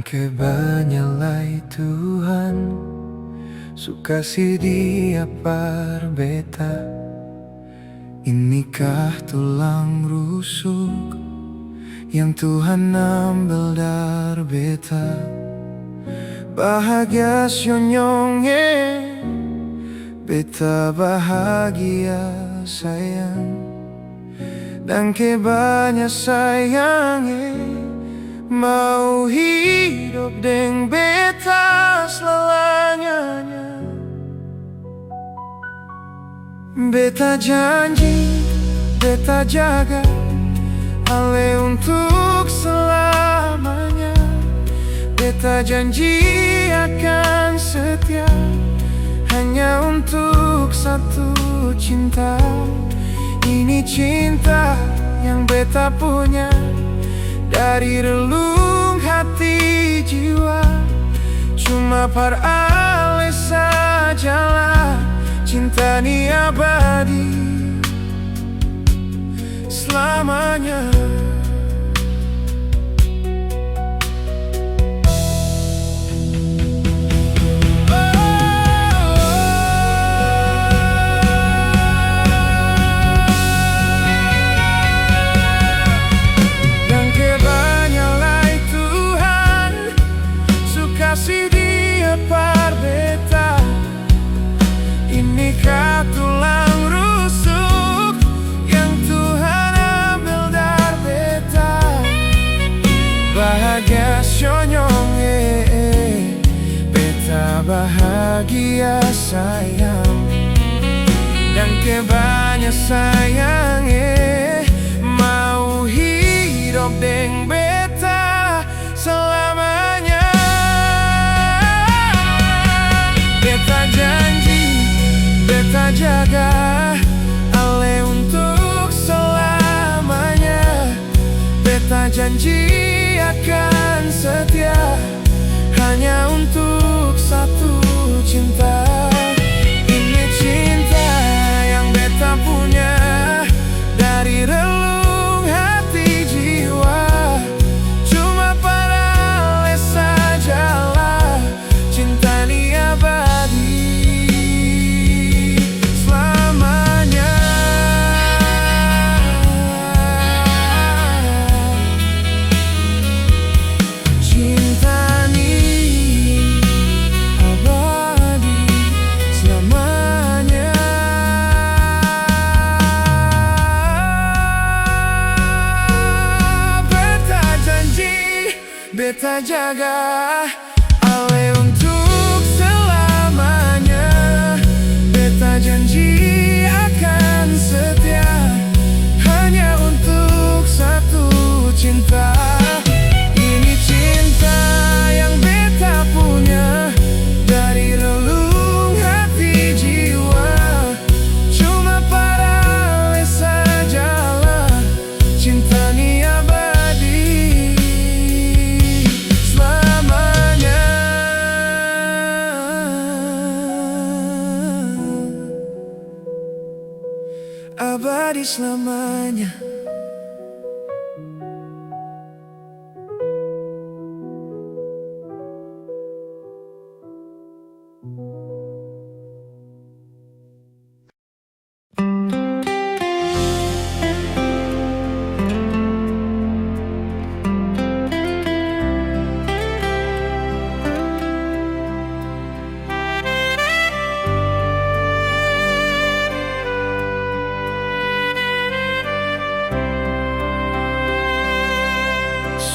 Dan kebanyalah Tuhan suka si dia par beta. Inikah tulang rusuk yang Tuhan ambil dari beta. Bahagia syonyonge, beta bahagia sayang. Dan kebanyak sayangnya mau hidup dengan beta selamanya. Beta janji, beta jaga ale untuk selamanya. Beta janji akan setia hanya untuk satu cinta. Ini cinta yang beta punya dari relung hati jiwa. Cuma par ale sajalah cinta ni abadi selamanya. Inikah tulang rusuk yang Tuhan ambil dari beta. Bahagia syonyonge, beta bahagia sayang. Dan kebanyak sayangnya mau hidup dengan beta selamanya. Beta janji, beta jaga ale untuk selamanya. Beta janji akan setia hanya untuk satu cinta. Ini cinta yang beta punya dari relung hati jiwa. Cuma para ale sajalah cinta ni abadi selamanya. Cinta ni abadi selamanya. Beta janji, beta jaga ale untuk selamanya. Beta janji akan setia hanya untuk satu cinta. Ini cinta yang beta punya dari relung hati jiwa. Cuma para ale sajalah cinta ni abadi selamanya. Abadi selamanya.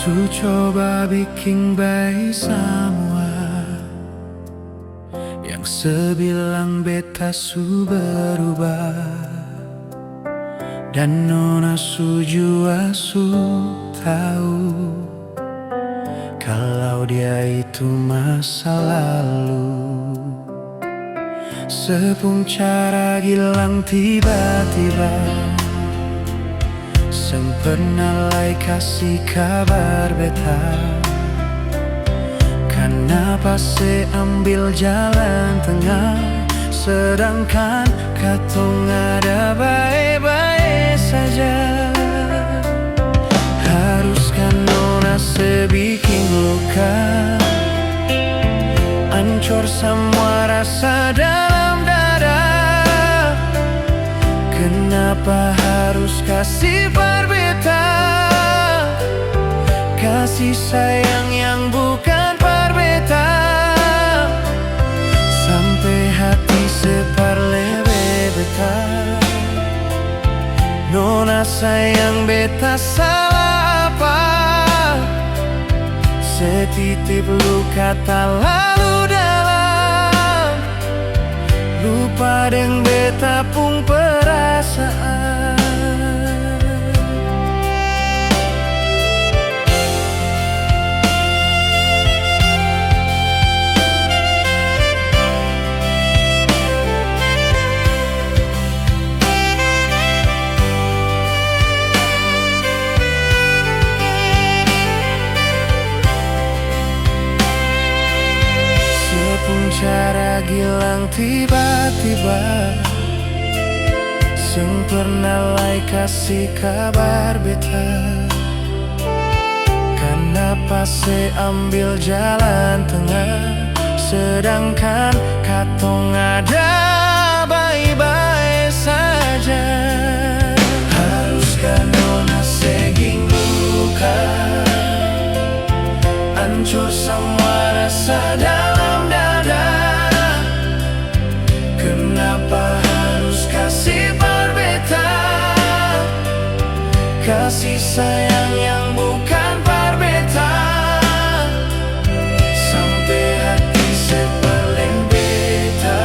Su coba bikin baik semua yang sebilang beta su berubah. Dan nona su jua su tahu kalau dia itu masa lalu. Sepung cara hilang tiba-tiba, sempena lai kasih kabar beta. Kenapa se ambil jalan tengah, sedangkan katong ada baik-baik saja. Haruskah nona sebikin luka Kenapa harus kasih berbeda? Kasih sayang yang bukan berbeda, sampai hati separlebe beta. Nona sayang beta salah apa? Setitip luka tak lalu dalam, lupa deng beta pung perasaan. Cara gilang tiba-tiba, sempurna lai kasih kabar beta. Kenapa se ambil jalan tengah, sedangkan katong ada baik-baik saja. Haruskah nona seging luka, hancur semua rasa dalam dada? Kenapa harus kasih berbeda? Kasih sayang yang bukan berbeda, sampai hati sepaling beta.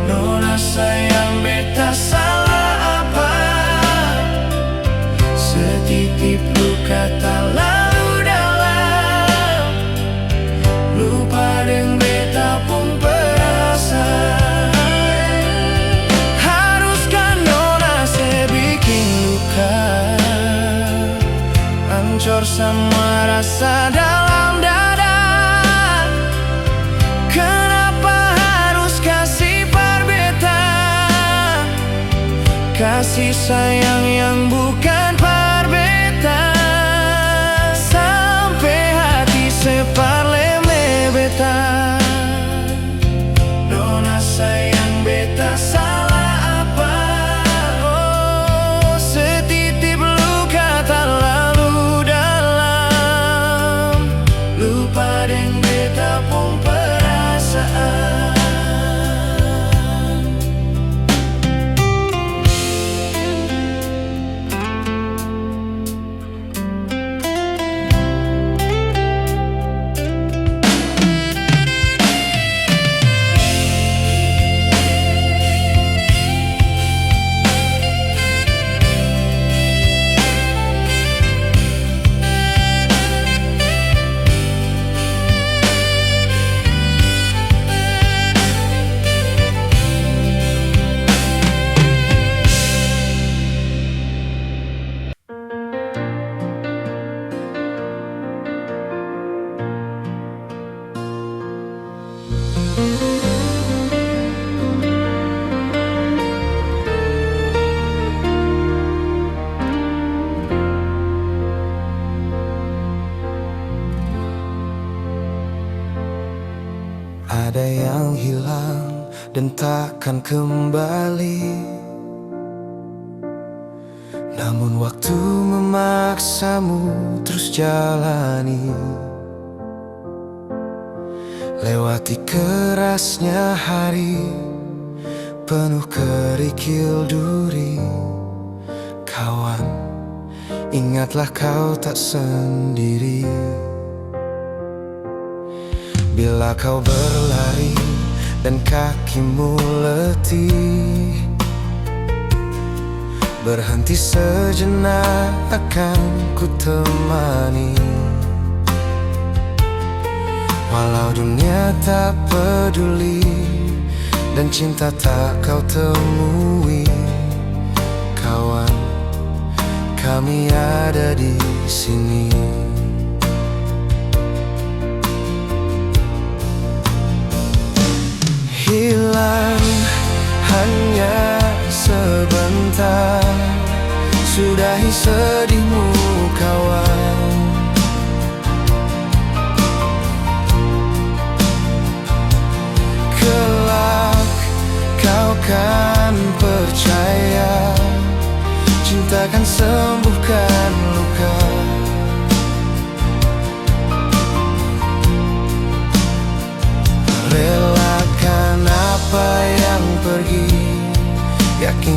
Nona sayang beta salah apa? Setitip luka tak lalu dalam, lupa deng beta pun hancur semua rasa dalam dada. Kenapa harus kasih berbeda? Kasih sayang yang bukan berbeda, sampai hati separleme beta. Nona sayang beta salah apa? Oh, setitip luka tak lalu dalam, lupa deng beta pun perasaan. Ada yang hilang dan takkan kembali, namun waktu memaksamu terus jalani. Lewati kerasnya hari, penuh kerikil duri. Kawan, ingatlah kau tak sendiri. Bila kau berlari dan kakimu letih, berhenti sejenak akan ku temani. Walau dunia tak peduli dan cinta tak kau temui, kawan, kami ada di sini. Hilang hanya sebentar, sudahi sedihmu kawan. Kelak kau kan percaya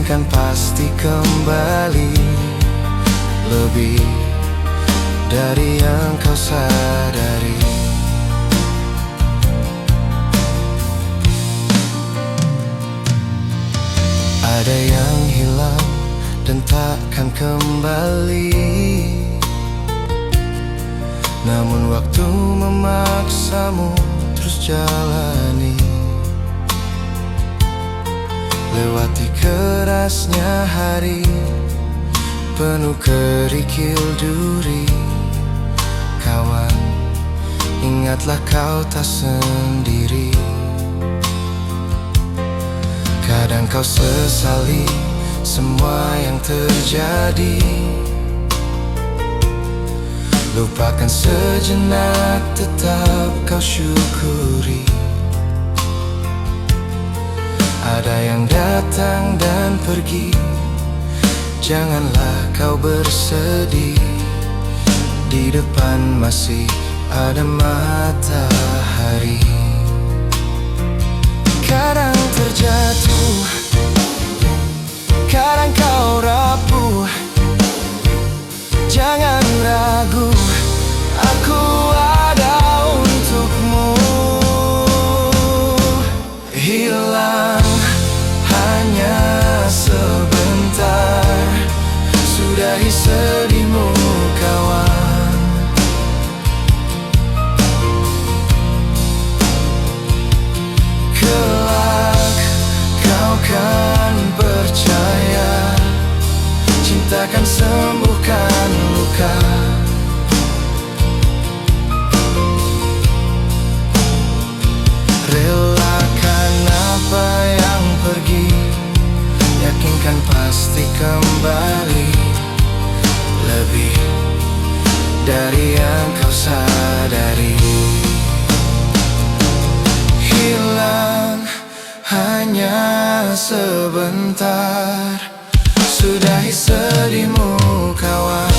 kan pasti kembali, lebih dari yang kau sadari. Ada yang hilang dan takkan kembali, namun waktu memaksamu terus jalani. Lewati kerasnya hari, penuh kerikil duri. Kawan, ingatlah kau tak sendiri. Kadang kau sesali semua yang terjadi, lupakan sejenak, tetap kau syukuri. Ada yang datang dan pergi, janganlah kau bersedih. Di depan masih ada matahari. Kadang terjatuh, kadang kau rapuh. Jangan ragu, aku ada untukmu. Hilang hanya sebentar, sudahi sedihmu kawan. Kelak kau kan percaya, cinta kan sembuhkan luka. Relakan apa yang pergi, yakinkan pasti kembali, lebih dari yang kau sadari. Hilang hanya sebentar, sudahi sedihmu kawan.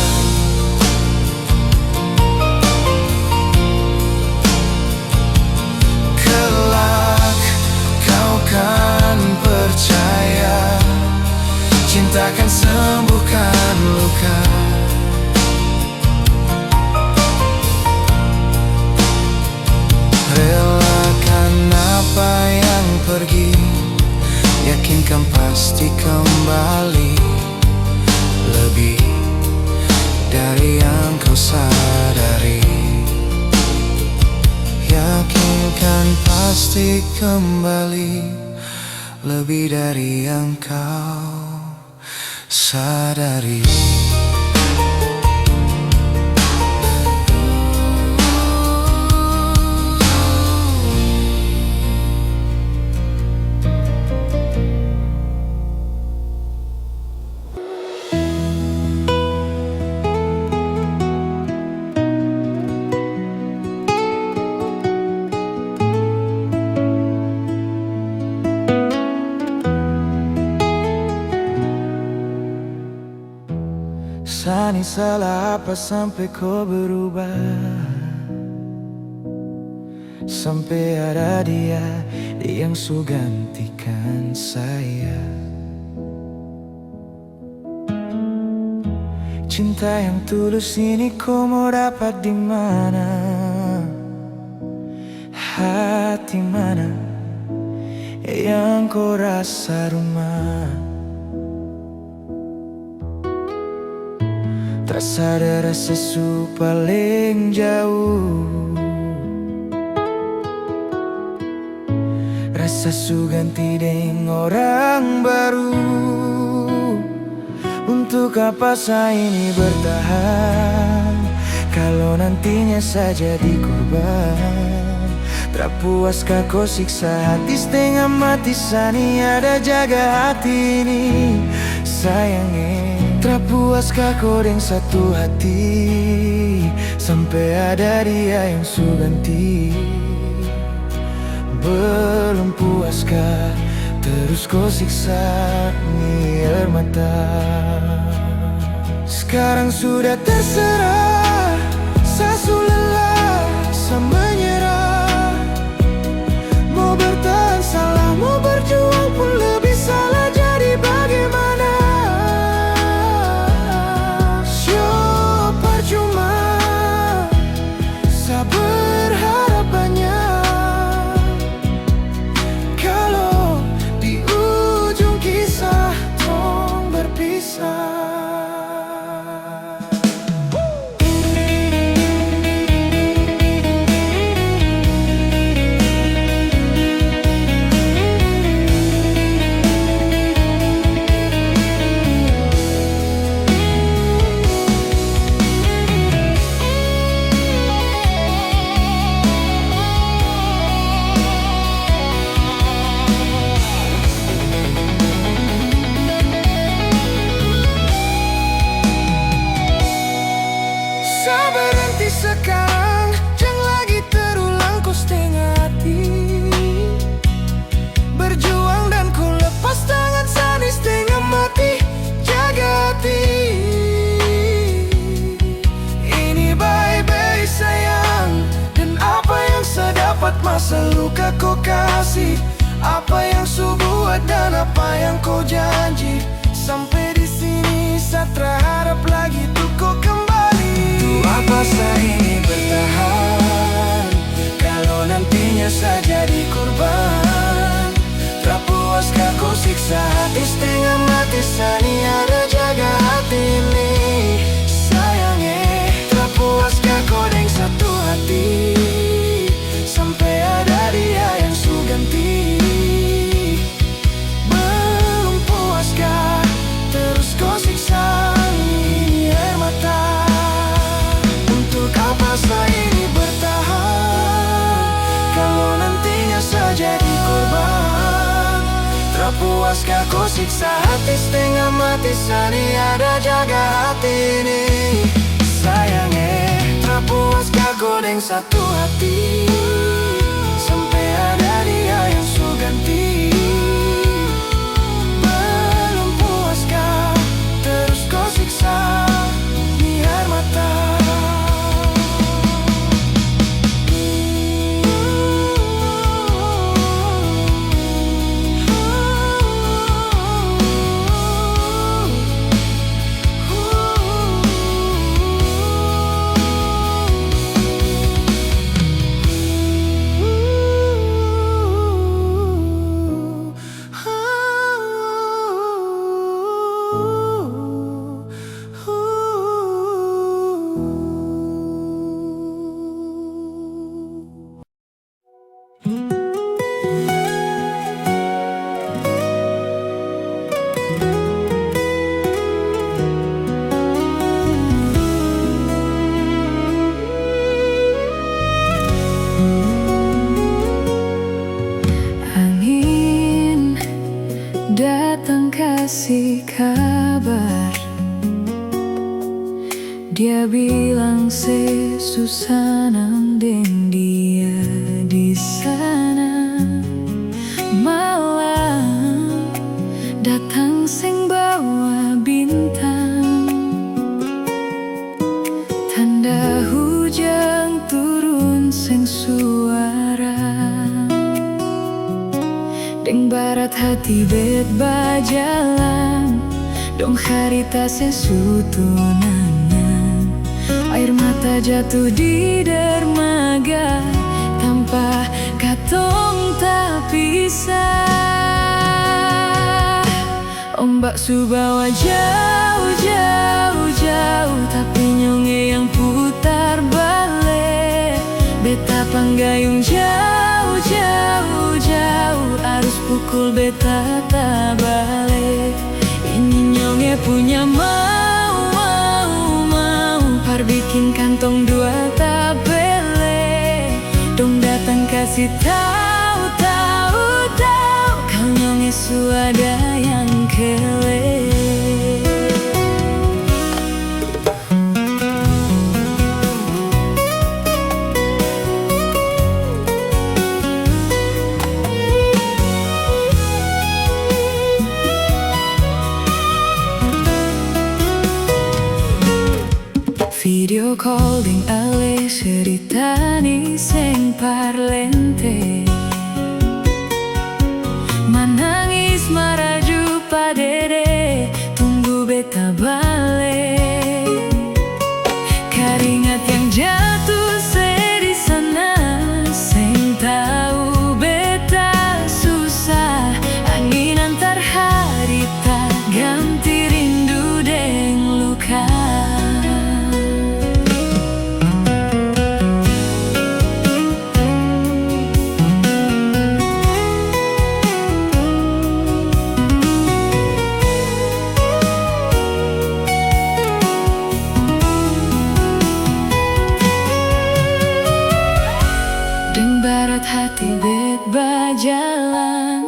Kelak kau kan percaya, cinta kan sembuhkan luka. Relakan apa yang pergi, yakinkan pasti kembali, lebih dari yang kau sadari. Yakinkan pasti kembali, lebih dari yang kau sadari. Sani salah apa sampai kau berubah, sampai ada dia yang su gantikan saya. Cinta yang tulus ini kau mau dapat di mana? Hati mana yang kau rasa rumah? Terasa ada rasa su paling jauh, rasa su ganti dengan orang baru. Untuk apa saya ini bertahan, kalau nantinya saja dikorban? Tak puaskah kau siksa hati setengah mati, Sani ada jaga hati ini sayangnya. Tak puaskah kau dengan satu hati, sampai ada dia yang su ganti? Belum puaskah terus kau siksa ni air mata? Sekarang sudah terserah, saya su lelah, saya menyerah. Mau bertahan salah, mau berjuang pun lebih salah. Jadi bagaimana? pisah. Berhenti sekarang, jangan lagi terulang kau setengah hati. Berjuang dan ku lepas tangan sadis setengah mati. Jaga hati. Ini bye-bye sayang, dan apa yang sedapat masa luka kau kasih. Apa yang su buat dan apa yang kau janji. Sampai di sini saya terharap lagi tuh kau kembali. Apa sah ini bertahan kalau nantinya saya jadi korban? Tak puaskah kau siksa hati setengah mati? Sani ada jaga hati ini sayangnya. Tak puaskah kau dengan satu hati sampai ada dia yang su ganti? Belum puaskah terus kau siksa ini air mata? Masa ini bertahan kalau nantinya saya jadi korban? Tak puaskah kau siksa hati setengah mati? Sani ada jaga hati ini sayangnya. Tak puaskah kau dengan satu hati sampai ada dia yang su ganti? Belum puaskah terus kau siksa ini air mata? Datang kasih kabar, dia bilang susah nandeng dia di sana. Malam datang sing bawa bintang, tanda hujan turun sing suara. Deng barat hati bet bajalan, dong harita sesutunanan. Air mata jatuh di dermaga, tanpa katong tak pisah. Ombak su bawa jauh, jauh, jauh, tapi nyonge yang putar balik. Beta panggayung jauh, jauh, jauh, arus pukul beta tak balik. Ini nyonge punya mau, par bikin kantong dua tak bele. Dong datang kasih tahu, kau nyonge su ada yang kele. Video call ding ale ceritani seng parlente, manangis maraju padede, tunggu beta balik. Keringat yang jatuh di sana, seng tahu beta susah. Angin antar hari tak ganti rindu. deng luka. Barat hati bet bajalan,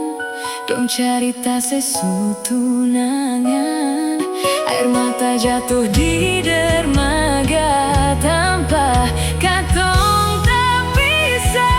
dong carita sesutunangan. Air mata jatuh di dermaga tanpa katong tak bisa.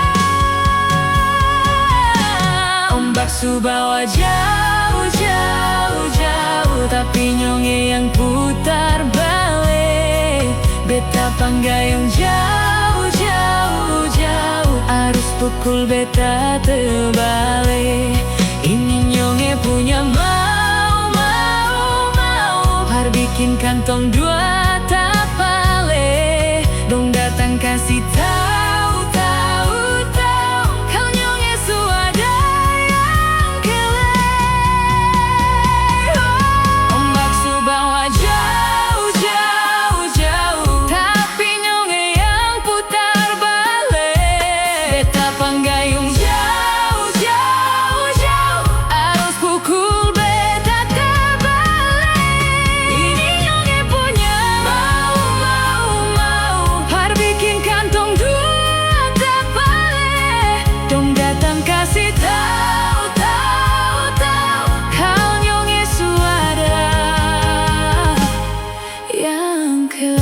Ombak subawa jauh, jauh, jauh, tapi nyonge yang putar balik. Beta panggayung jauh, jauh, jauh, arus pukul beta terbalik. Ini nyonge punya mau, mau, mau, har bikin kantong dua tapale. Dong datang kasih tahu, tahu, tahu, kau nyonge suada yang kele. Ombak subawa jauh, jauh, jauh, tapi nyonge yang putar balik. Beta panggayung jauh, jauh, jauh, arus pukul beta terbalik. Ini nyonge punya mau, mau, mau, har bikin kantong dua tapale. Dong datang kasih tahu, tahu, tahu, kau nyonge suada yang kele.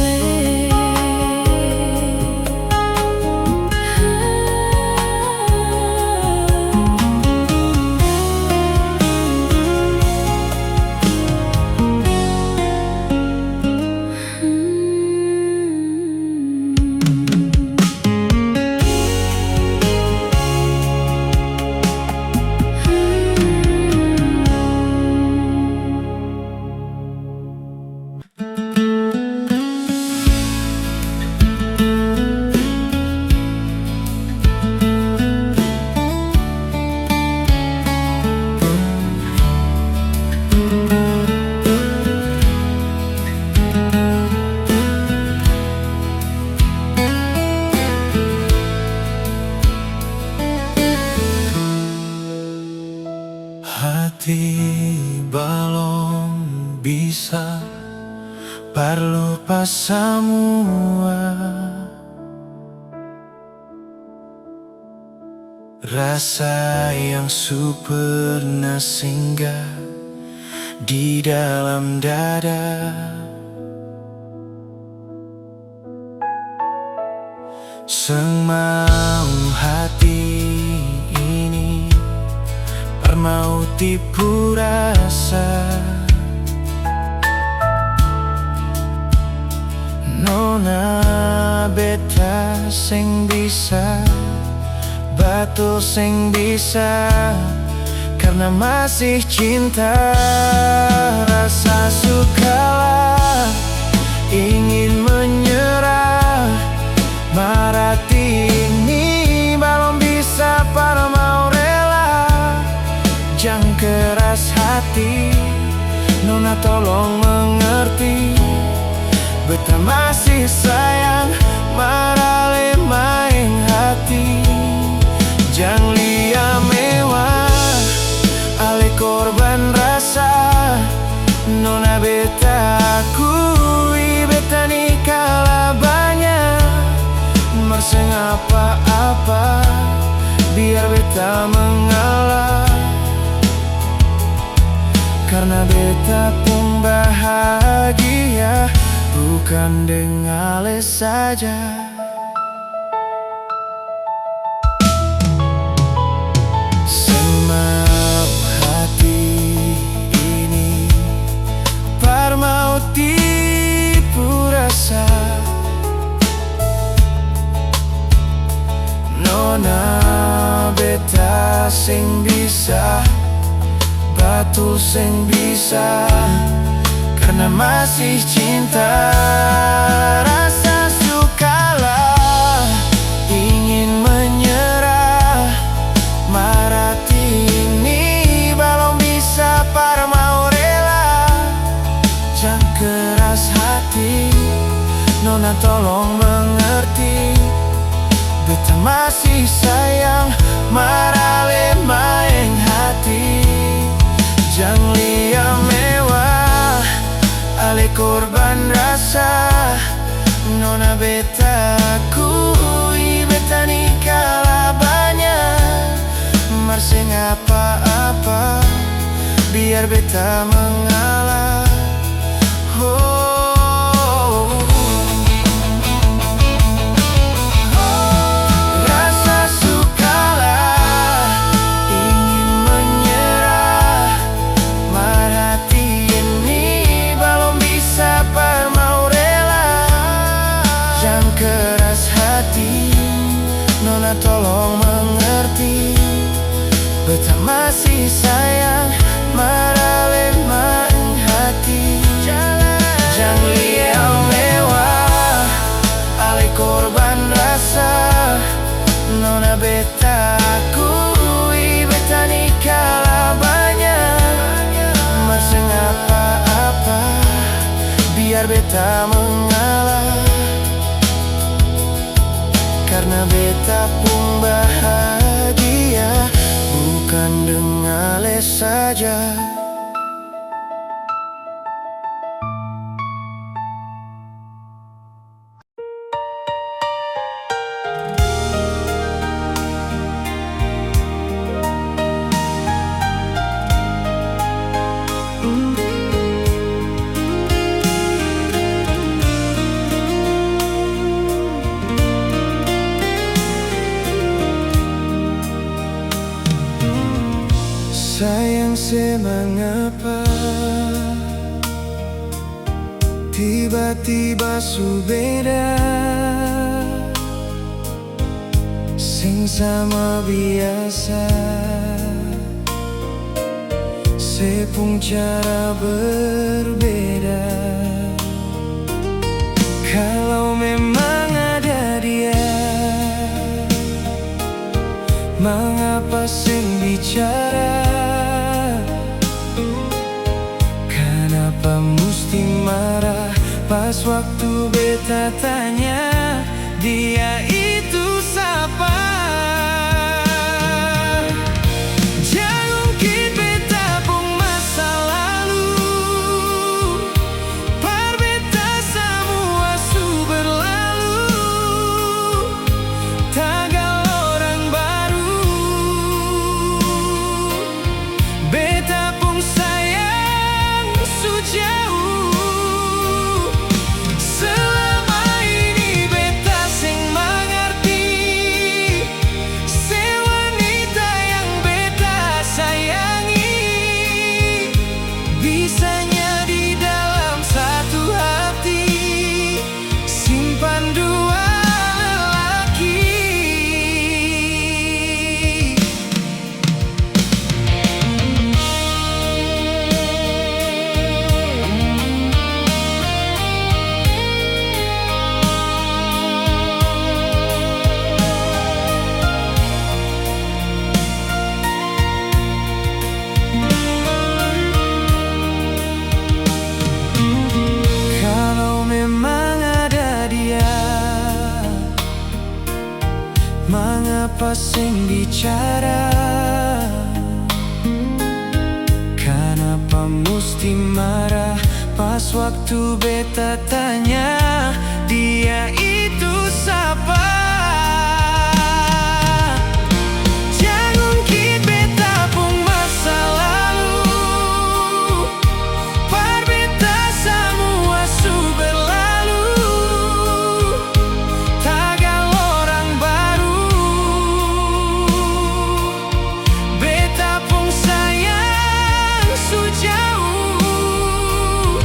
Hati belum bisa berlupa semua rasa yang pernah singgah di dalam dada. Semau hati ini mau tipu rasa, nona beta sing bisa, batu sing bisa, karena masih cinta. Rasa sukalah ingin menyerah, marati ini belum bisa para mau rela. Jangan keras hati, nona tolong mengerti. Beta masih sayang, marale main hati. Jangan lia mewah, ale korban rasa. Nona beta akui, beta ni kalah banyak. Merseng apa-apa, biar beta mengalah. Karena beta pun bahagia, bukan dengan ale saja. Semau hati ini par mau tipu rasa, nona beta sing bisa, batu sing bisa, karena masih cinta. Rasa sukalah ingin menyerah, marati ini belum bisa para mau rela. Jangan keras hati, Nona tolong mengerti. Beta masih sayang, marale maeng hati. Jangan lihat mewah, ale korban rasa. Nona beta akui, beta nikah lah banyak. Marseng apa-apa, biar beta mengalah. Rasa sukalah, ingin menyerah. Marhati ini belum bisa mau rela. Jangan keras hati, Nona tolong mengerti. Beta masih sayang, marale maeng hati. Jangan lihat mewah, ale korban rasa. Nona beta akui, beta nikah lah banyak. Marseng apa-apa, biar beta mengalah. Karena beta pun bahagia, bukan dengan ale saja. Sayang semangapa tiba-tiba su beda. Sing sama biasa, sepung cara berbeda. Kalau memang ada dia, mengapa sing bicara? Kenapa mesti marah pas waktu beta tanya dia itu siapa? Jangan ungkit beta pun masa lalu, par beta semua su berlalu. Tagal orang baru, beta pun sayang su jauh. Selama ini beta sing mengerti, se wanita yang beta sayangi. Bisanya di dalam satu hati, simpan dua lelaki. Kalau memang ada dia, mengapa sing bicara? Kenapa mesti marah pas waktu beta tanya dia itu siapa? Jangan ungkit beta pun masa lalu, par beta semua su berlalu. Tagal orang baru, beta pun sayang su jauh.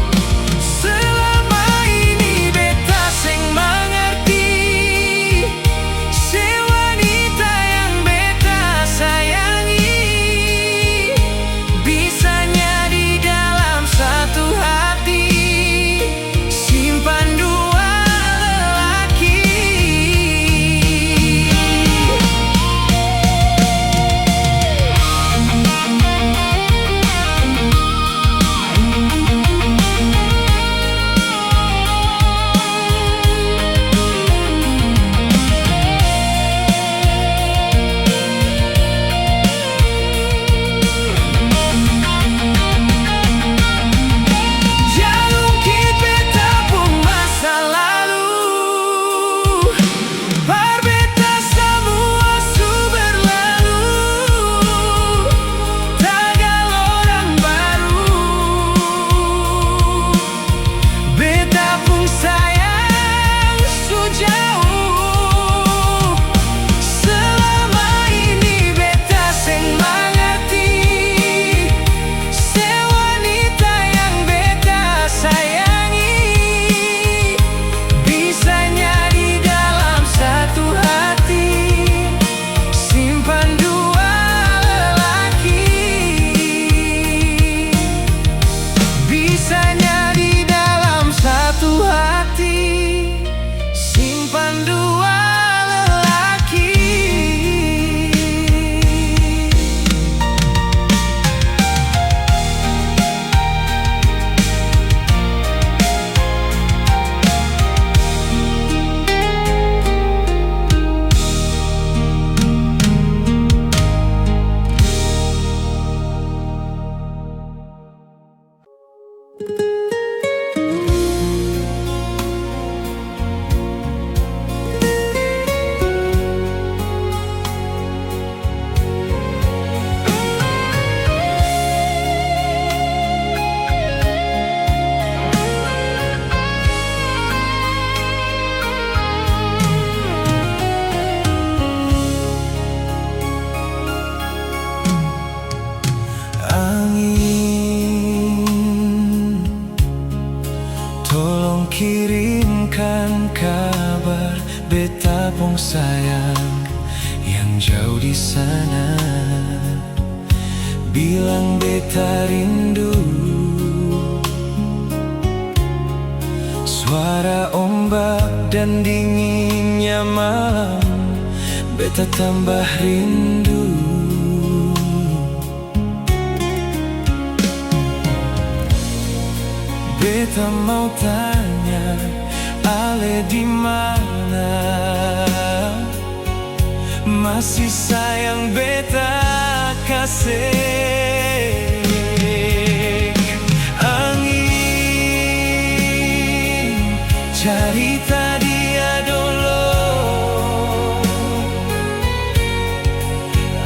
Selama ini beta sing mengerti, Tolong kirimkan kabar beta pung sayang yang jauh di sana. Bilang beta rindu. Suara ombak dan dinginnya malam, beta tambah rindu. Beta mau tanya, Ale di mana? Masih sayang beta kasih. Angin cerita dia dulu,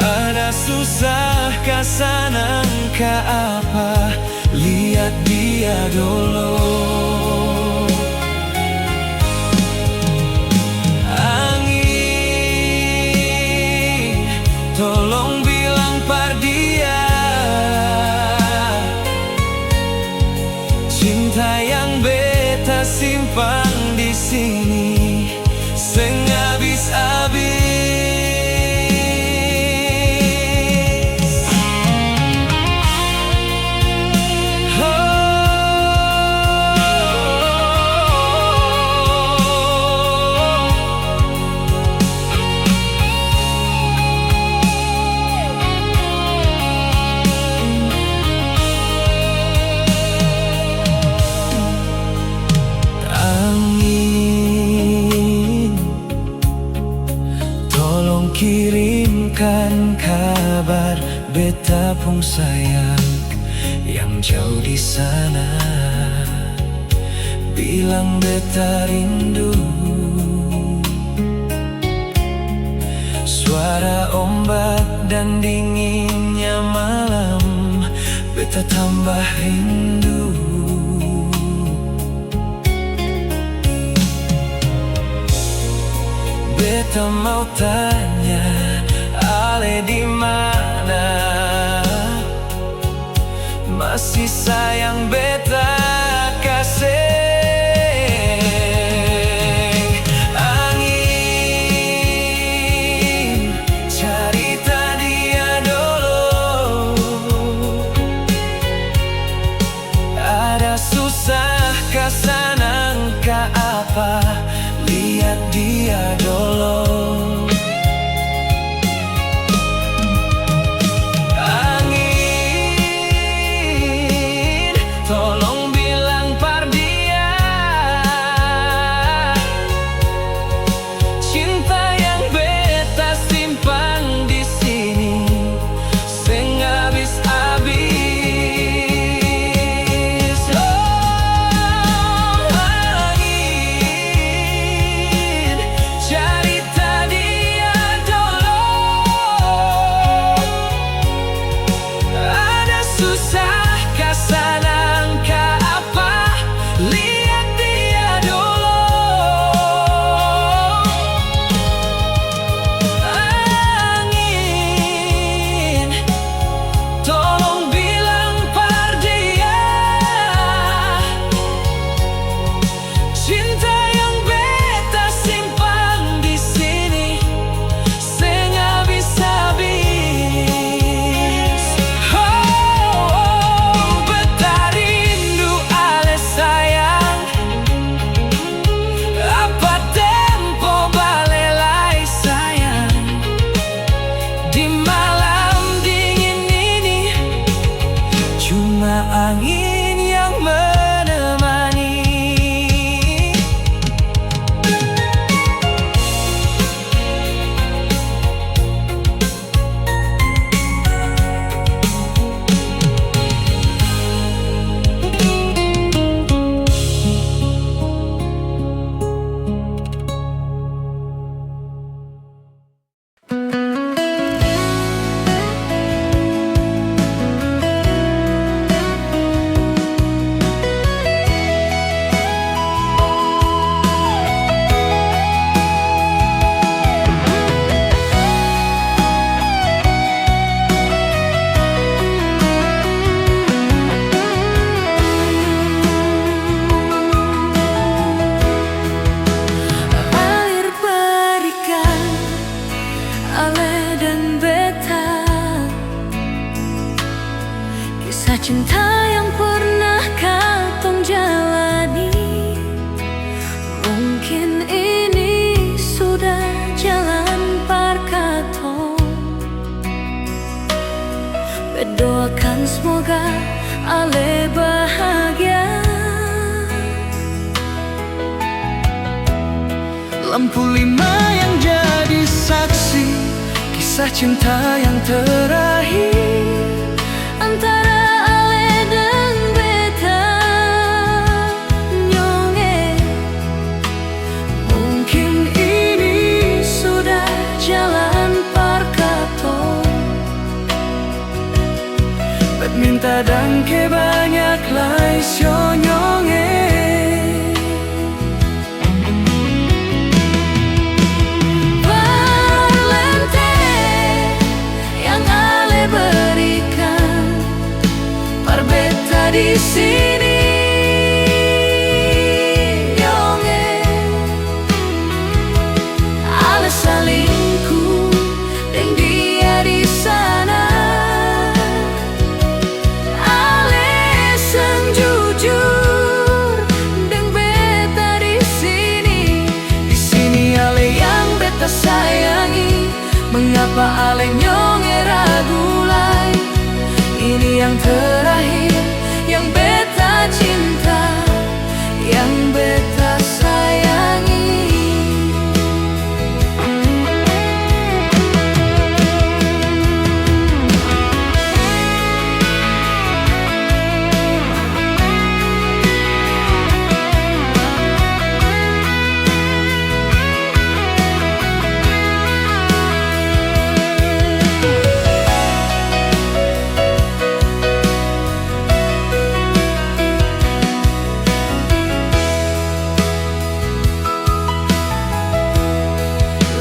ada susah kasanang ke apa? Lihat dia dulu. Angin, tolong bilang par dia, cinta yang beta simpan di sini seng habis-habis. Kirimkan kabar beta pung sayang yang jauh di sana. Bilang beta rindu. Suara ombak dan dinginnya malam, beta tambah rindu. Beta mau tanya, Ale di mana? Masih sayang beta kasih. Angin cerita dia dulu, ada susah kasanang ke apa? Lihat dia dulu. Angin, tolong bilang par dia, cinta yang beta simpan di sini seng habis-habis. Oh, angin cerita Lampu lima yang jadi saksi kisah cinta yang terakhir antara ale dan beta nyonge. Mungkin ini sudah jalan parkato. Bet minta dan ke banyak lai sio nyonge. Di sini nyonge, ale salingku deng dia di sana. Ale sang jujur deng beta di sini. Di sini ale yang beta sayangi. Mengapa ale nyonge ragu lagi? Ini yang terakhir, yang beta cinta, yang beta sayangi.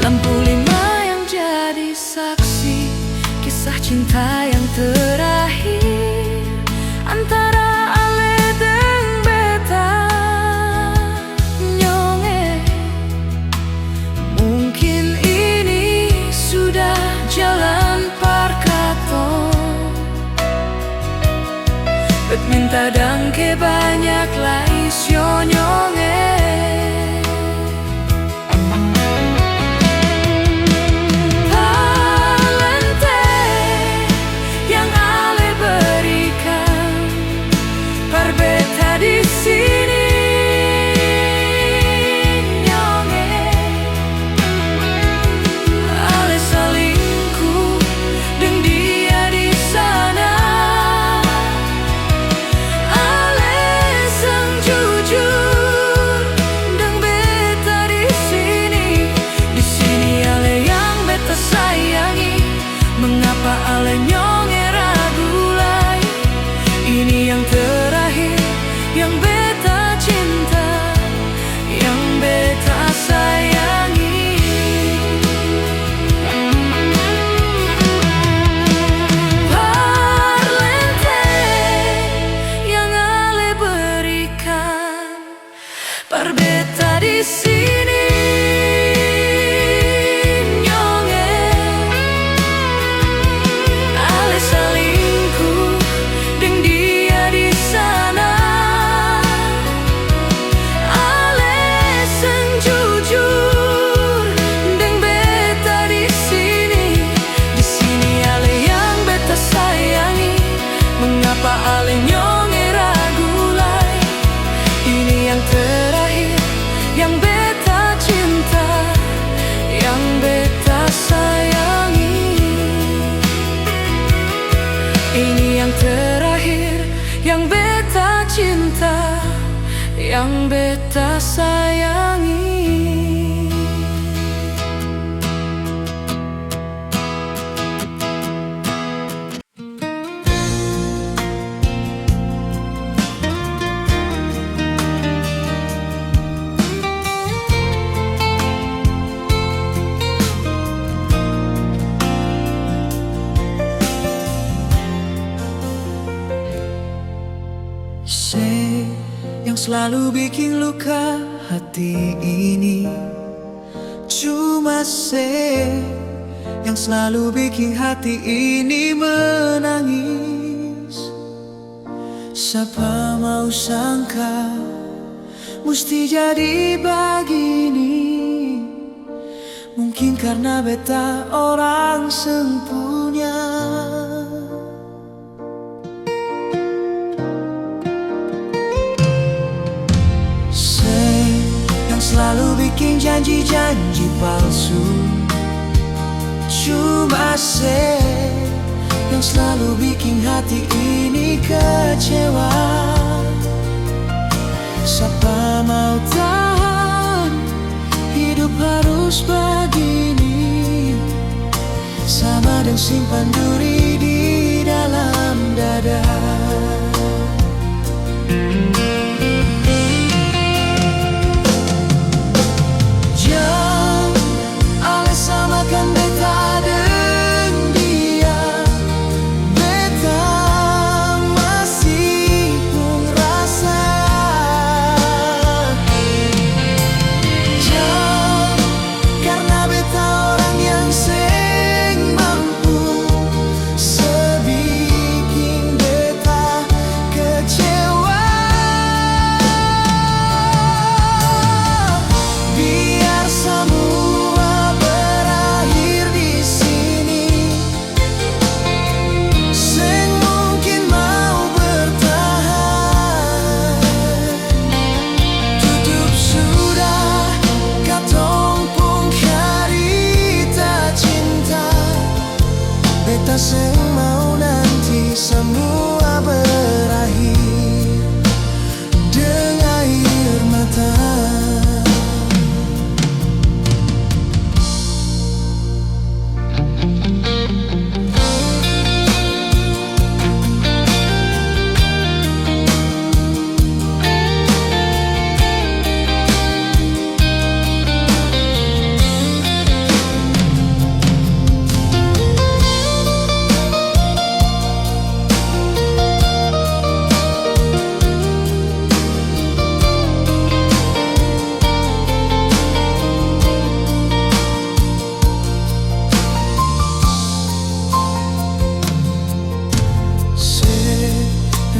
Lampu lima yang jadi saksi kisah cinta yang terakhir antara ale dan beta nyonge. Mungkin ini sudah jalan parkato. Bet minta dan ke banyak lai sio nyonge. Di sini nyonge, ale salingku deng dia di sana. Ale sang jujur deng beta di sini. Di sini ale yang beta sayangi. Mengapa ale nyonge ragu lagi? Ini yang terakhir, yang beta cinta, yang beta sayangi. Parlente yang ale berikan, par beta di sini nyonge. Ale salingku deng dia di sana. Mengapa ale nyonge ragu lagi? Ini yang terakhir, yang beta cinta, yang beta sayangi. Ini yang terakhir, yang beta cinta, yang beta sayangi. Yang selalu bikin luka hati ini cuma yang selalu bikin hati ini menangis. Siapa mau sangka mesti jadi begini. Mungkin karena beta orang sempurna. selalu bikin janji-janji palsu. Cuma yang selalu bikin hati ini kecewa. Siapa mau tahan hidup harus begini, sama dan simpan duri di dalam dada. Jangan ale samakan beta dengan dia. Beta masih pun rasa. Jangan karena beta orang yang seng mampu, sebikin beta kecewa. Biar semua berakhir di sini, seng mungkin mau bertahan. Tutup sudah katong pun cerita cinta. Beta seng mau nanti semua berakhir dengan air mata.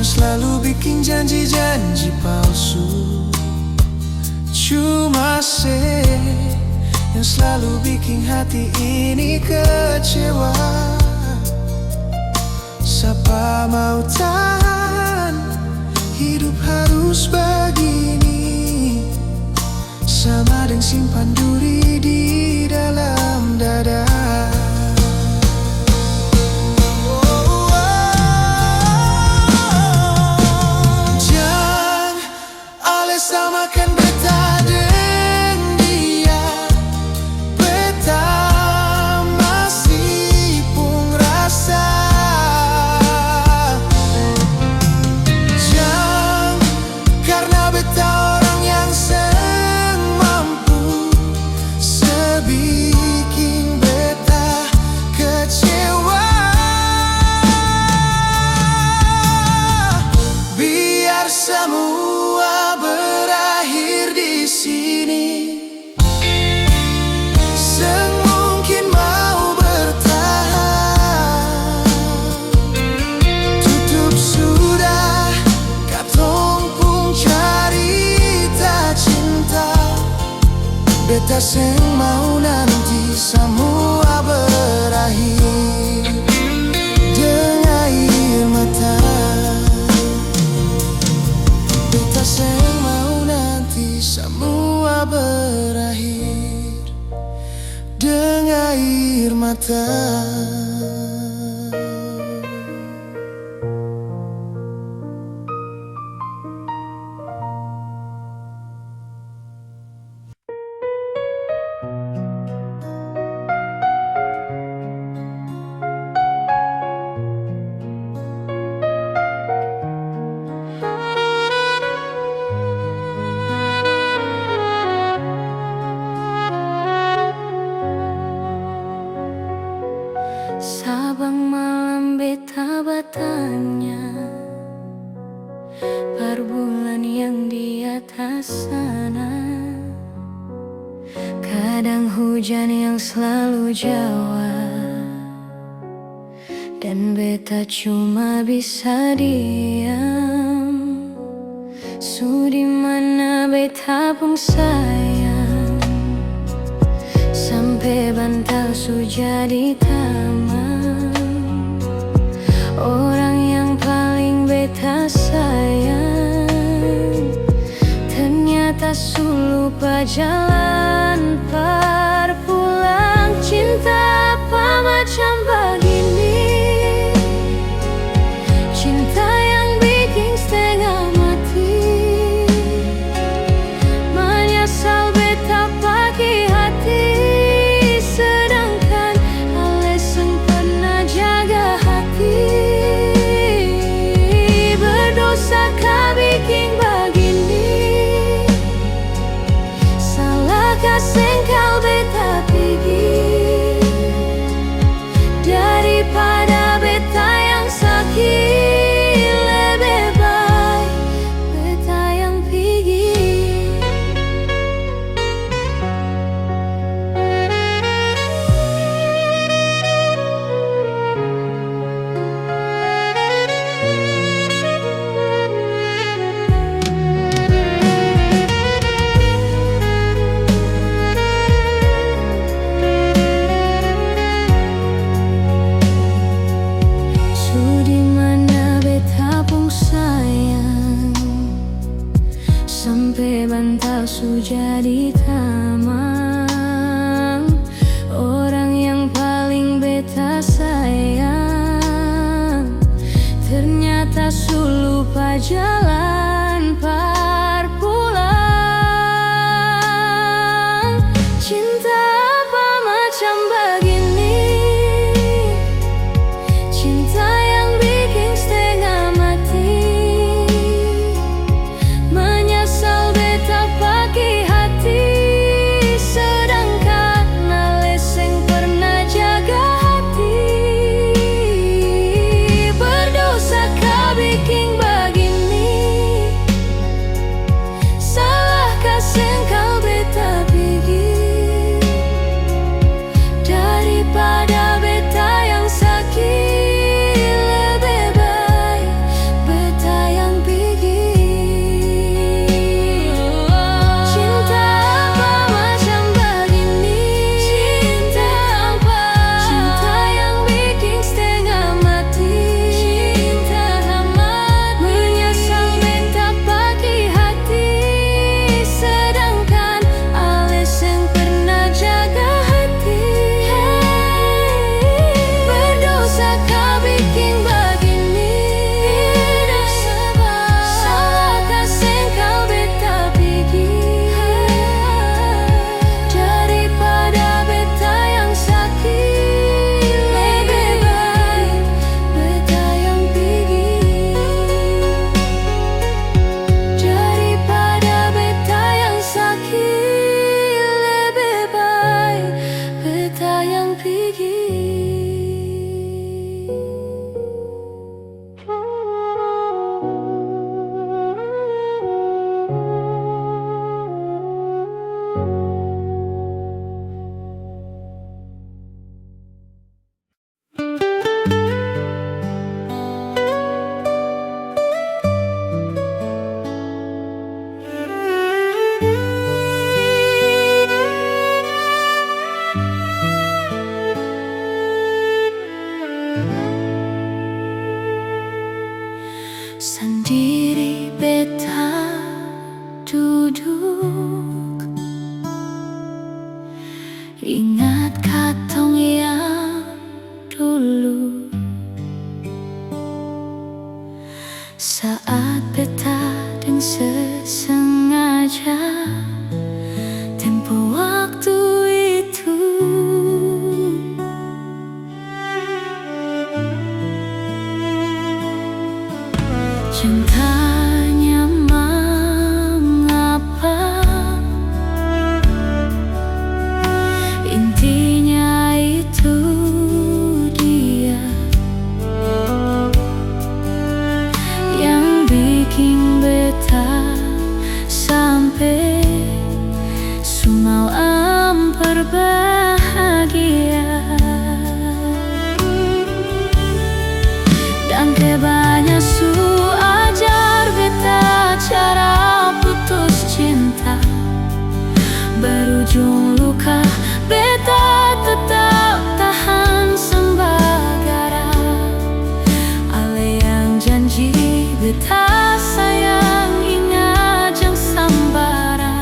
Yang selalu bikin janji-janji palsu. Cuma yang selalu bikin hati ini kecewa. Siapa mau tahan hidup harus begini, sama dengan simpan duri di dalam dada. Samakan beta dengan dia. Beta masih pun rasa. Jangan karena beta orang yang seng mampu, sebikin beta kecewa. Biar semua berakhir di sini, seng mungkin mau bertahan. Tutup sudah katong pun cerita cinta. Beta seng mau nanti semua berakhir dengan air mata. Beta seng mau nanti semua berakhir dengan air mata. Sabang malam beta bertanya, per bulan yang di atas sana. Kadang hujan yang selalu jawab, dan beta cuma bisa diam. Sudi mana beta pun sayang, sampai bantal su jadi taman. Orang yang paling beta sayang ternyata sulu lupa jalan perpulang. Cinta apa macam begini? Cinta yang bikin setengah mati. Menyesal beta pakai hati, sedangkan alasan pernah jaga hati. Berdosa kah bikin begini? Salahkah sengkal beta pergi? Daripada beta yang sakit, lebih baik beta yang pergi. Sudi mana beta pun sayang, sampai bantal su jadi tamang. Orang yang paling beta sayang, ternyata su lupa jalan perpulang. Cinta apa macam begini? Cinta yang bikin setengah mati. Menyesal beta pakai hati, sedangkan alasan pernah jaga hati. Berdosa kah bikin begini? Salahkah sengkal beta pergi? Daripada beta yang sakit, lebih baik beta yang pergi. Cinta apa macam begini? Cinta apa? Cinta yang bikin setengah mati. Cinta amat. Menyesal beta pakai hati, sedangkan alasan pernah jaga hati. Berdosa kah bikin begini? Salahkah sengkal beta pergi? Daripada beta yang sakit, lebih baik beta yang pergi. Daripada beta yang sakit, lebih baik beta yang pergi. Sendiri beta duduk, ingat katong yang dulu. Saat beta dan sesengaja tempo waktu itu. Cintanya mengapa? Intinya itu dia yang bikin beta sampai semalam berbahagia. Dan kebanyakan su ajar beta cara putus cinta, berujung luka beta tetap tahan sembagara. Ale yang janji beta sayang ingat jang sambara.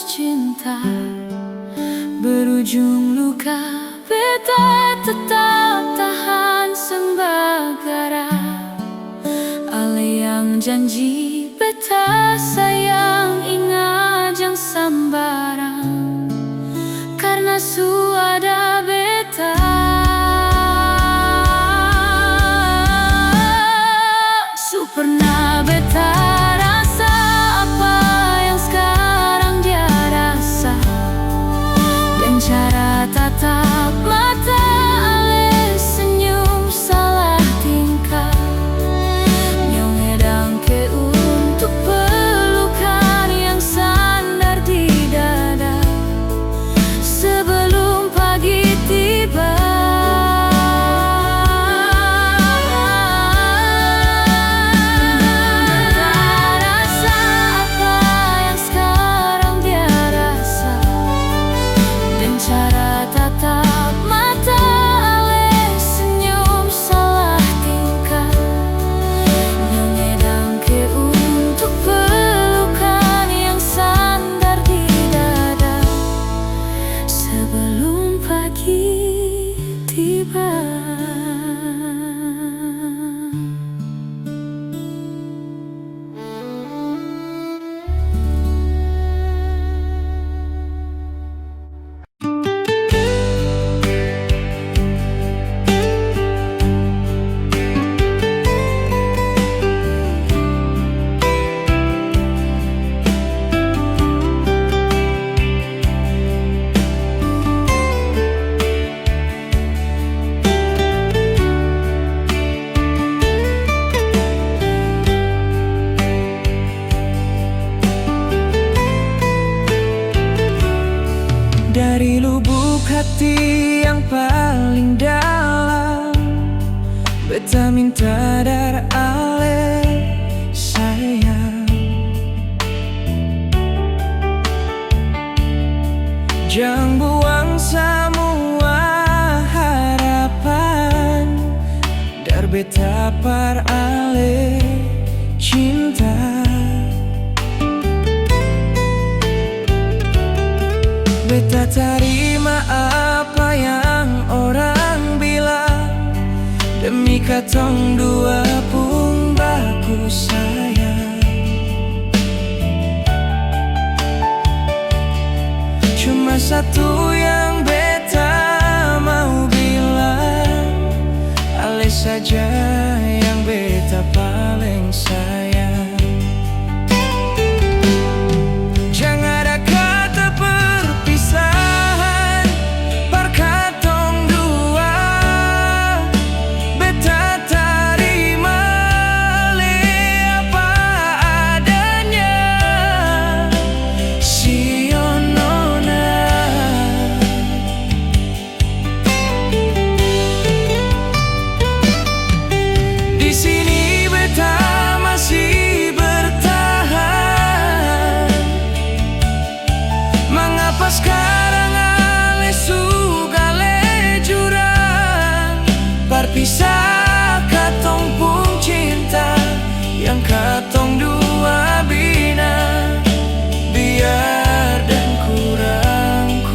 tulus cinta berujung luka, beta tetap tahan sembagara. Ale yang janji beta sayang ingat jang sambarang, karena su ada beta. Su pernah beta rasa apa yang sekarang dia rasa, dan cara tatap mata ale senyum salah tingkah, nyong edang ke untuk pelukan yang sandar di dada sebelum pagi tiba. Dari lubuk hati yang paling dalam, beta minta dar ale sayang. Jangan buang semua harapan, dar beta par ale cinta. Beta terima apa yang orang bilang, demi katong dua pun baku sayang. Cuma satu yang beta mau bilang, ale saja yang beta paling sayang. Sekarang ale sugale jurang, berpisah katong pun cinta yang katong dua bina, biar dan kurang-kurang.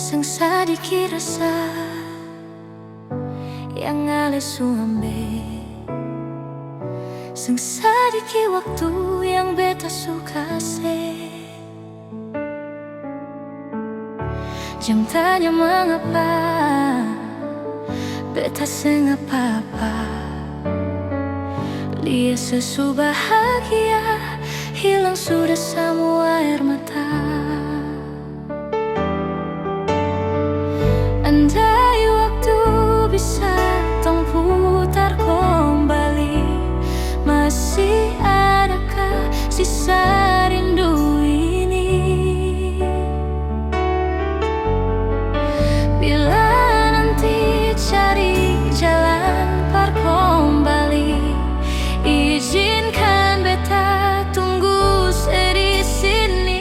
Sing sadiki rasa yang ale suambe, sing sadiki waktu yang beta suka se. Jangan tanya mengapa beta sing apa-apa. Dia sesu bahagia, hilang sudah semua air mata. Andai waktu bisa tong putar kembali, masih adakah sisa rindu ini? Bila nanti cari jalan par kembali, izinkan beta tunggu di sini.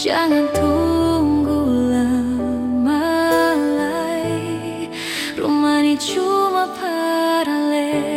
Jangan tunggu lama lagi, rumah ini cuma paralel.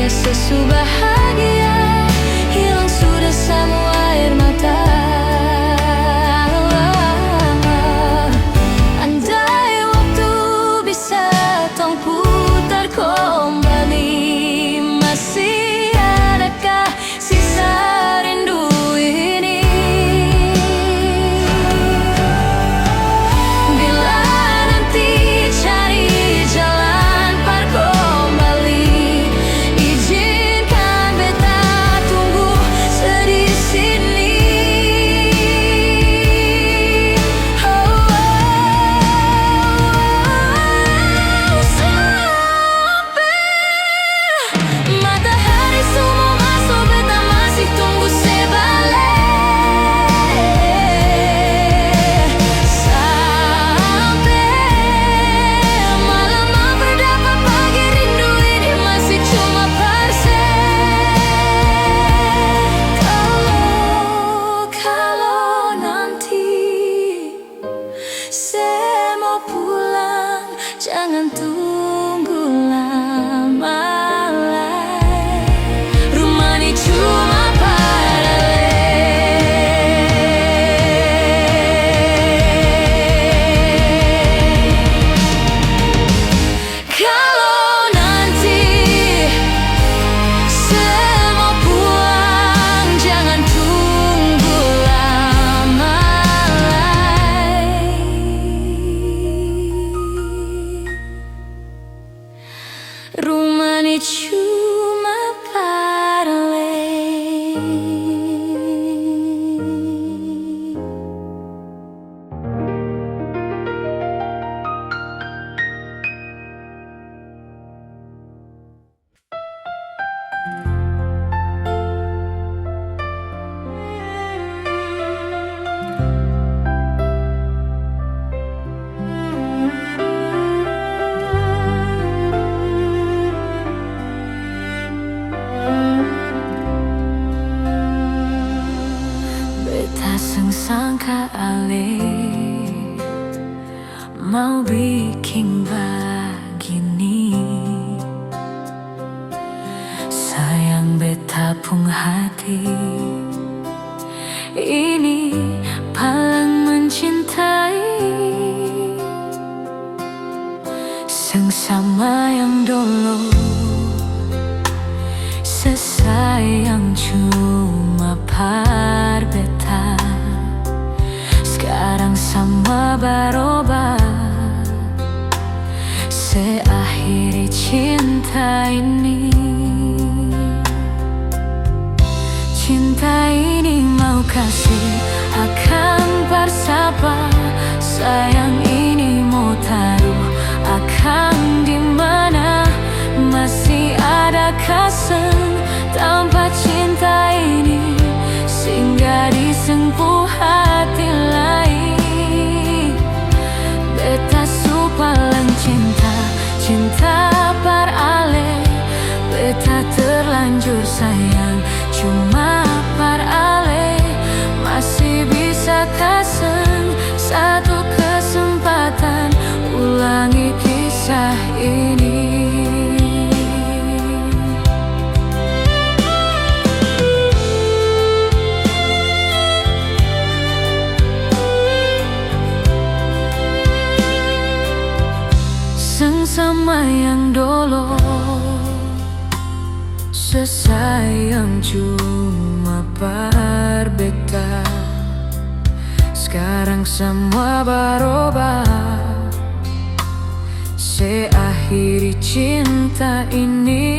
Sesu bahagia, hilang sudah semua air mata. Andai waktu bisa tong putar kembali, masih adakah sisa rindu ini? Bila nanti cari jalan par kembali, jangan tunggu lama lagi, rumah ini cuma paralel. Kalau nanti semua pulang, jangan tunggu lama lagi, rumah ini cuma paralel. Sangka ale mau bikin begini, sayang beta pung hati ini paling mencintai. Sengsama yang dulu, sesayang cuma berbeda. Sekarang sama berubah, seakhiri cinta ini. Cinta ini mau kasih akan bersapa, sayang ini mau taruh akan dimana. Masih ada kasih tanpa cinta ini, singgah di sengpuh hati lain. Beta supalang cinta, cinta beralih. Beta terlanjur sayang, cuma beralih. Masih bisa kasih satu kesempatan, ulangi kisah ini. Sengsama yang dulu, sesayang cuma berbeda. Sekarang semua berubah, seakhiri cinta ini.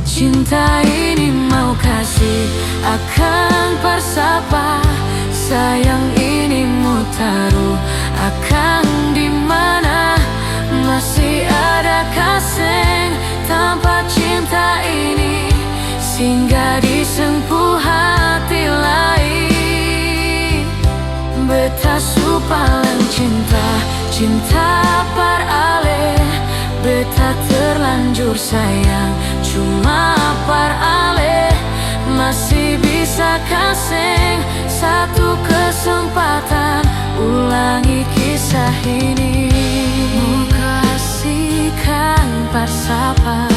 Cinta ini mau kasih akan bersapa, sayang ini mau taruh akan dimana. Masih ada kasih tanpa cinta ini, singgah di sengpuh hati lain. Beta supalang cinta, cinta beralih. Beta terlanjur sayang, cuma beralih. Masih bisa kasih satu kesempatan, ulangi kisah ini. Mau kasihkan bersapa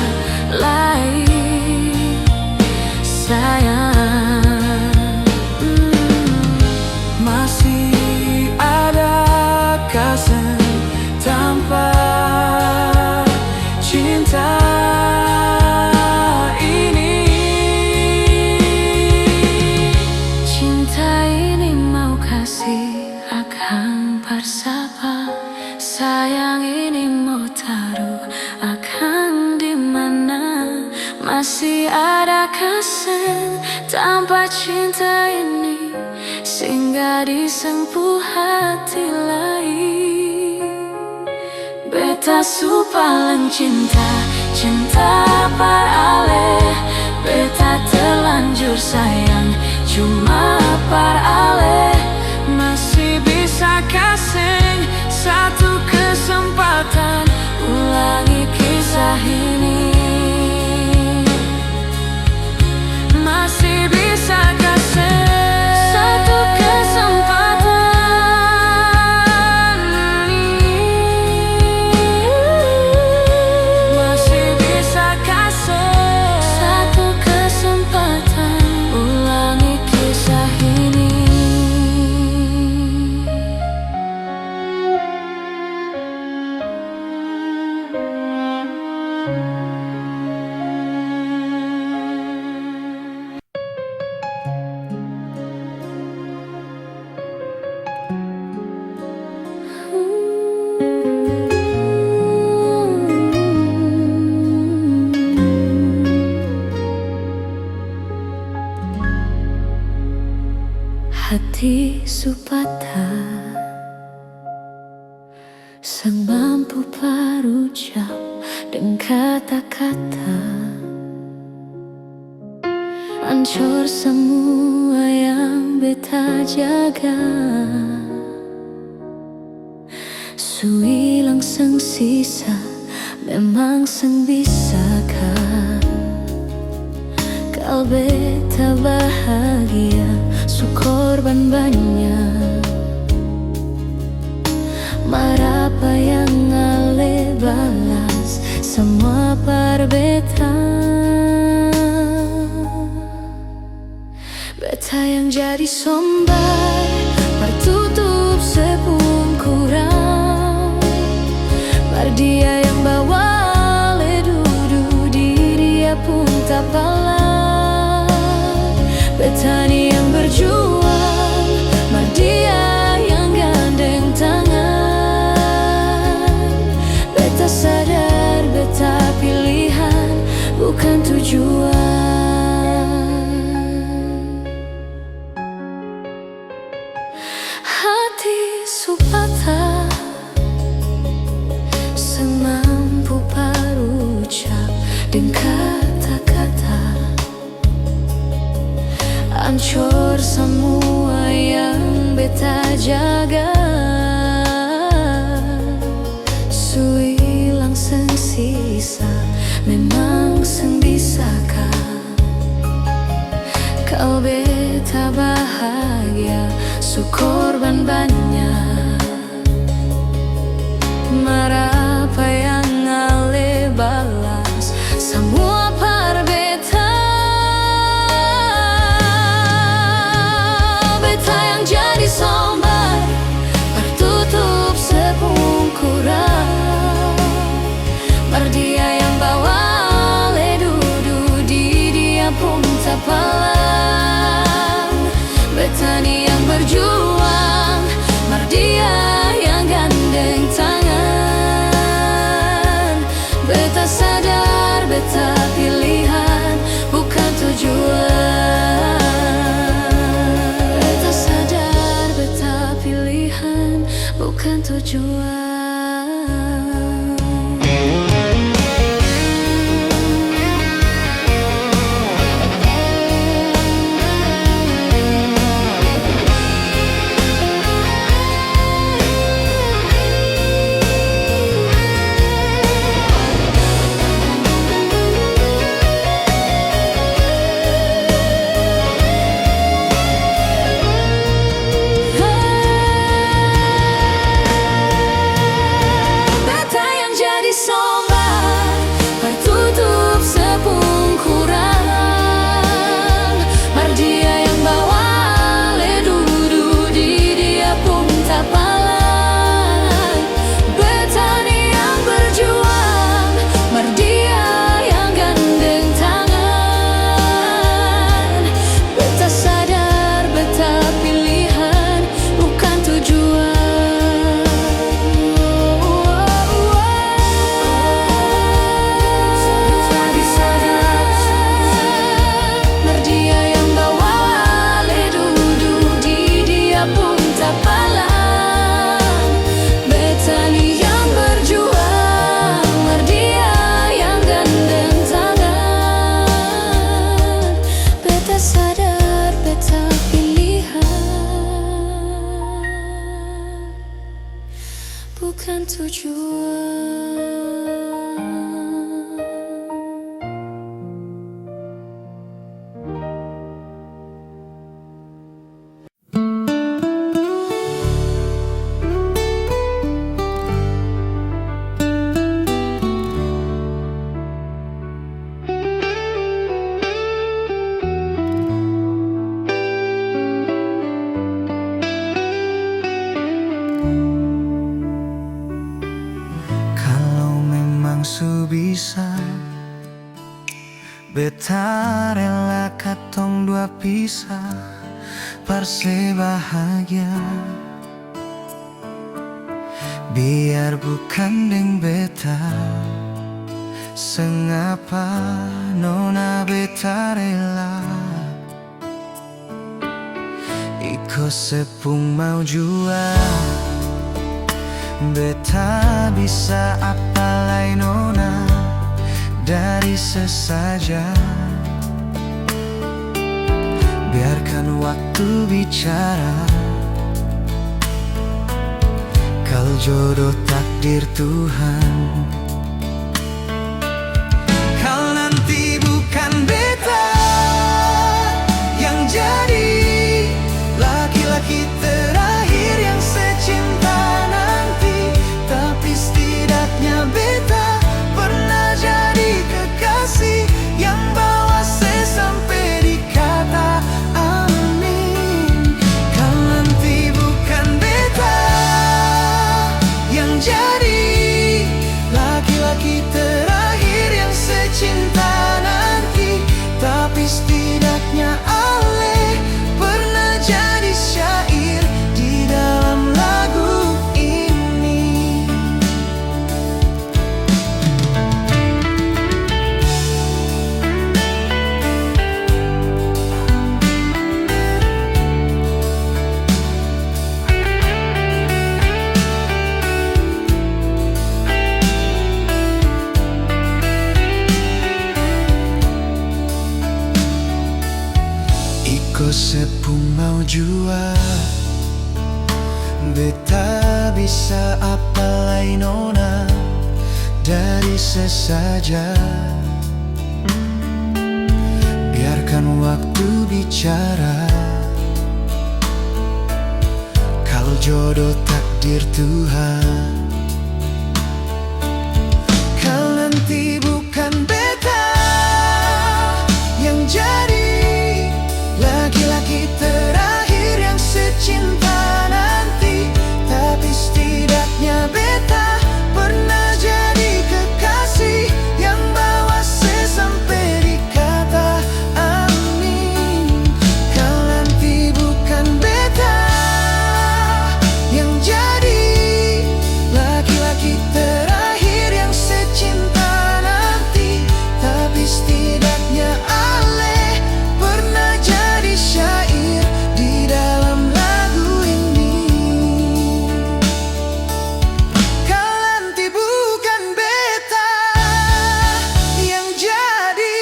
lain, sayang. Masih ada kasih tanpa cinta ini. Cinta ini mau kasih akan bersapa, sayang ini mau taruh akan dimana. Masih ada kasih tanpa cinta ini, singgah di sengpuh hati lain. Beta supalang cinta, cinta beralih. Beta terlanjur sayang, cuma beralih. Masih bisa kasih satu kesempatan, ulangi kisah ini. Masih bisa kasih satu kesempatan, masih bisa kasih satu kesempatan, ulangi kisah ini. Hati supatah, sang mampu berucap dengan kata-kata. Hancur semua yang beta jaga, sui langsung sisa, memang sang bisakah kau beta bahagia, su korban banyak. Marapa yang ale balas, semua berbeda. jadi sombar, tertutup sepungkuran. Mar dia yang bawa ledudu, dia pun tak pala. Petani yang berjuang, mar dia yang gandeng tangan. Beta sadar, beta pilihan, bukan tujuan. Hati supata semampu parucap dengan kata-kata. Hancur semua yang beta jaga. Sui hilang seng sisa, memang seng bisakah kau beta bahagia, su korban banyak. Mar apa yang ale balas semua par beta. Beta yang jadi sombar, tertutup sepungkuran. Mar dia yang bawa ledudu, dia pun tak palang. Petani yang berjuang, mar dia yang gandeng tangan. Beta sadar, beta pilihan, bukan tujuan. Beta sadar, beta pilihan, bukan tujuan. Bukan tujuan. Su bisa beta rela katong dua pisah, parse bahagia. Biar bukan deng beta, sengapa nona beta rela. Iko sepung mau jua, beta bisa apa lain nona dari sesaja. Biarkan waktu bicara, kal jodoh takdir Tuhan. Kal nanti bukan beta yang jadi laki-laki terakhir yang secinta nanti, tapi setidaknya beta pernah jadi kekasih yang bawa sampai di kata amin. mau jua beta bisa apa lain nona dari sesaja. Biarkan waktu bicara, kalau jodoh takdir Tuhan. Kalau nanti bukan beta yang jadi laki-laki terakhir yang secinta nanti, tapi setidaknya beta pernah jadi kekasih yang bawa sampai di kata amin. Kalau nanti bukan beta yang jadi laki-laki terakhir yang secinta nanti, tapi setidaknya ale pernah jadi syair di dalam lagu ini. Kalau nanti bukan beta yang jadi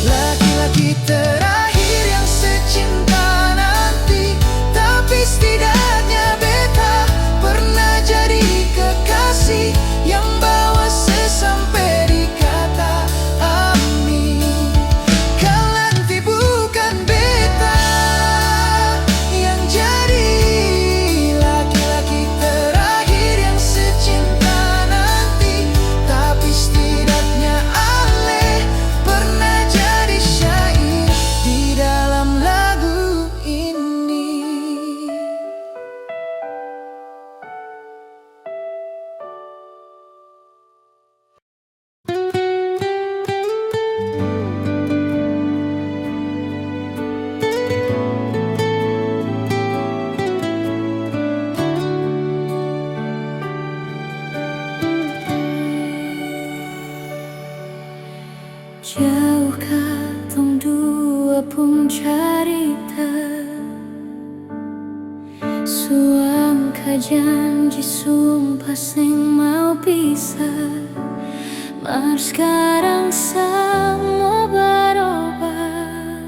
laki-laki terakhir yang secinta nanti, tapi setidaknya beta pernah jadi kekasih yang bawa sampai di kata amin. Kalau nanti bukan beta yang jadi laki-laki terakhir yang secinta nanti, tapi setidaknya ale pernah jadi syair di dalam lagu ini. Jauhkah tong dua pun carita, suangka janji sumpah sing mau pisah, mar sekarang sama berubah.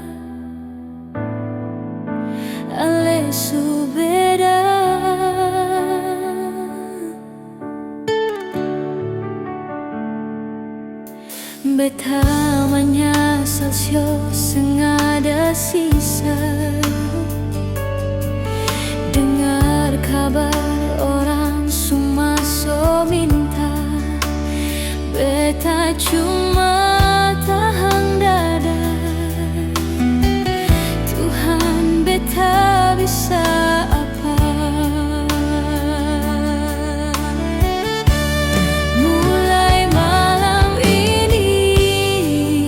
Ale su beda, beta menyesal sio sing ada sisa. Dengar kabar orang semua so minta, beta cuma tahan dada. Tuhan, beta bisa apa? Mulai malam ini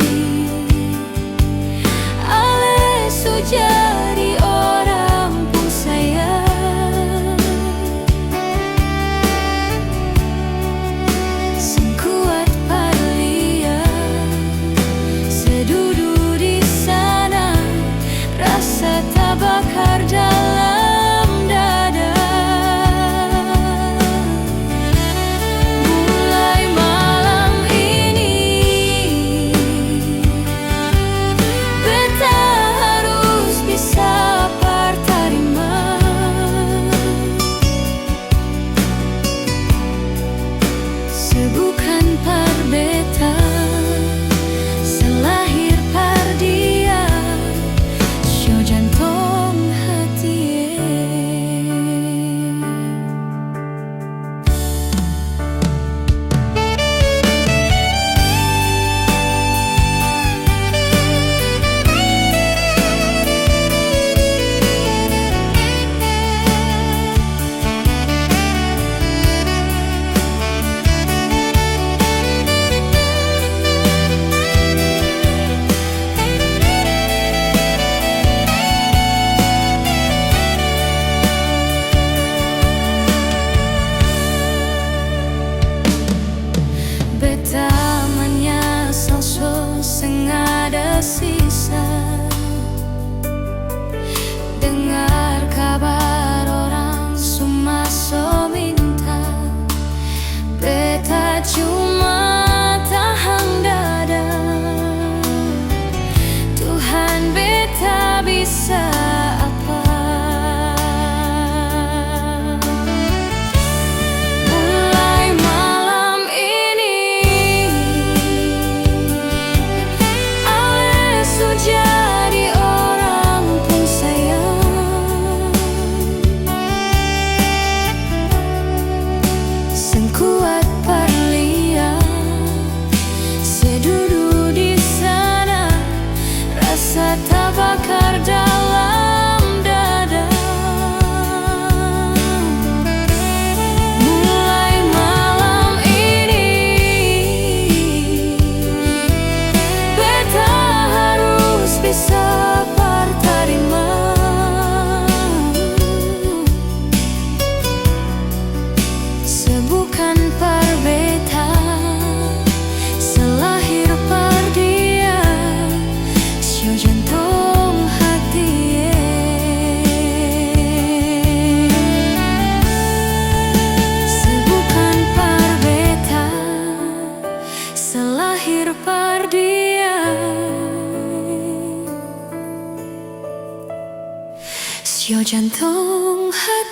ale su jadi orang pun sayang, sing kuat pada liat Rasio jantung hati